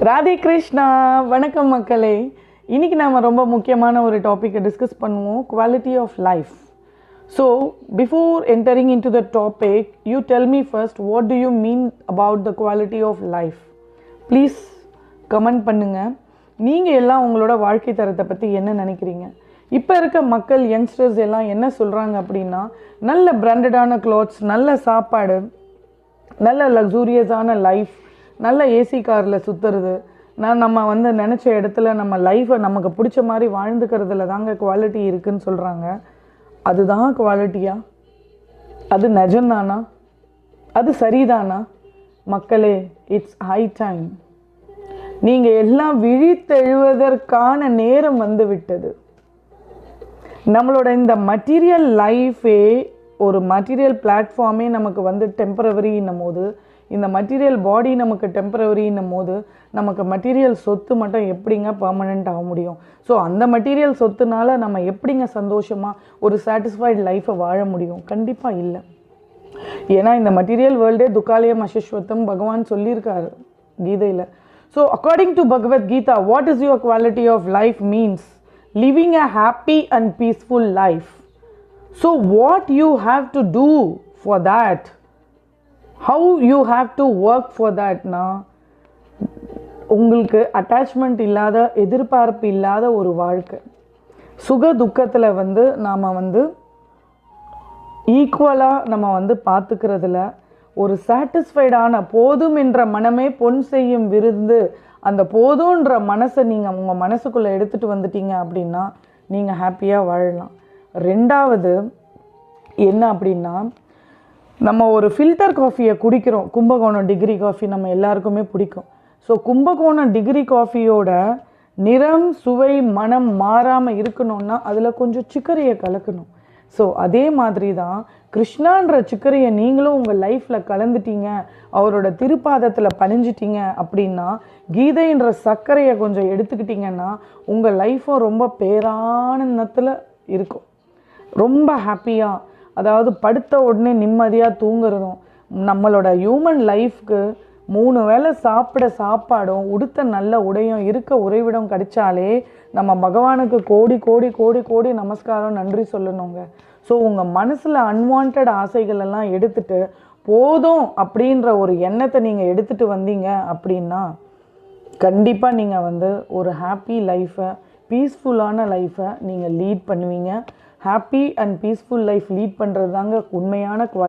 ராதே கிருஷ்ணா. வணக்கம் மக்களே. இன்றைக்கி நாம் ரொம்ப முக்கியமான ஒரு டாப்பிக்கை டிஸ்கஸ் பண்ணுவோம், quality of life. So before entering into the topic, you tell me first, what do you mean about the quality of life? Please comment பண்ணுங்கள். நீங்கள் எல்லாம் உங்களோட வாழ்க்கை தரத்தை பற்றி என்ன நினைக்கிறீங்க? இப்போ இருக்க மக்கள், யங்ஸ்டர்ஸ் எல்லாம் என்ன சொல்கிறாங்க அப்படின்னா, நல்ல பிராண்டடான க்ளாத்ஸ், நல்ல சாப்பாடு, நல்ல லக்ஸூரியஸான லைஃப், நல்ல ஏசி காரில் சுற்றுறது, நம்ம நினச்ச இடத்துல நம்ம லைஃப்பை நமக்கு பிடிச்ச மாதிரி வாழ்ந்துக்கிறதுல தாங்க குவாலிட்டி இருக்குதுன்னு சொல்கிறாங்க. அதுதான் குவாலிட்டியா? அது நிஜம்தானா? அது சரிதானா? மக்களே, இட்ஸ் ஹை டைம். நீங்கள் எல்லாம் விழித்தெழுவதற்கான நேரம் வந்து விட்டது. நம்மளோட இந்த மெட்டீரியல் லைஃபே, ஒரு மெட்டீரியல் பிளாட்ஃபார்மே நமக்கு டெம்பரவரின்னும் போது, இந்த மெட்டீரியல் பாடி நமக்கு டெம்பரவரின்னும் போது, நமக்கு மெட்டீரியல் சொத்து மட்டும் எப்படிங்க பர்மனெண்ட் ஆக முடியும்? ஸோ அந்த மெட்டீரியல் சொத்துனால நம்ம எப்படிங்க சந்தோஷமாக ஒரு சாட்டிஸ்ஃபைடு லைஃப்பை வாழ முடியும்? கண்டிப்பாக இல்லை. ஏன்னா இந்த மெட்டீரியல் வேர்ல்டே துக்காலயம் அசஸ்வத்தம் பகவான் சொல்லியிருக்காரு கீதையில். So according to Bhagavad Gita, what is your quality of life means living a happy and peaceful life. So what you have to do for that, how you have to work for that na, உங்களுக்கு attachment இல்லாத, எதிர்பார்ப்பு இல்லாத ஒரு வாழ்க்கை, சுக துக்கத்தில் நாம் ஈக்குவலாக நம்ம பார்த்துக்கிறதுல ஒரு சாட்டிஸ்ஃபைடான, போதும் என்ற மனமே பொன் செய்யும் விருந்து, அந்த போதுன்ற மனசை நீங்கள் உங்கள் மனசுக்குள்ளே எடுத்துகிட்டு வந்துட்டீங்க அப்படின்னா நீங்கள் ஹாப்பியாக வாழலாம். ரெண்டாவது என்ன அப்படின்னா, நம்ம ஒரு ஃபில்டர் காஃபியை குடிக்கிறோம். கும்பகோணம் டிகிரி காஃபி நம்ம எல்லாருக்குமே பிடிக்கும். ஸோ கும்பகோணம் டிகிரி காஃபியோட நிறம், சுவை, மனம் மாறாமல் இருக்கணும்னா அதில் கொஞ்சம் சிக்கரையை கலக்கணும். ஸோ அதே மாதிரி தான் கிருஷ்ணான்ற சிக்கரையை நீங்களும் உங்கள் லைஃப்பில் கலந்துட்டீங்க, அவரோட திருப்பாதத்தில் பணிஞ்சிட்டீங்க அப்படின்னா, கீதைன்ற சர்க்கரையை கொஞ்சம் எடுத்துக்கிட்டிங்கன்னா உங்கள் லைஃப்பும் ரொம்ப பேரானந்தத்தில் இருக்கும். ரொம்ப ஹாப்பியாக, அதாவது படுத்த உடனே நிம்மதியாக தூங்குறதும், நம்மளோட ஹியூமன் லைஃப்க்கு 3 வேளை சாப்பிட சாப்பாடும், உடுத்த நல்ல உடையும், இருக்க உறைவிடம் கிடைச்சாலே நம்ம பகவானுக்கு கோடி கோடி கோடி கோடி நமஸ்காரம், நன்றி சொல்லணுங்க. ஸோ உங்கள் மனசில் அன்வான்ட் ஆசைகள் எல்லாம் எடுத்துட்டு போதும் அப்படின்ற ஒரு எண்ணத்தை நீங்கள் எடுத்துகிட்டு வந்தீங்க அப்படின்னா கண்டிப்பாக நீங்கள் ஒரு ஹாப்பி லைஃப்பை, பீஸ்ஃபுல்லான லைஃப்பை நீங்கள் லீட் பண்ணுவீங்க. Happy and peaceful life lead பண்ணுறது தாங்க உண்மையான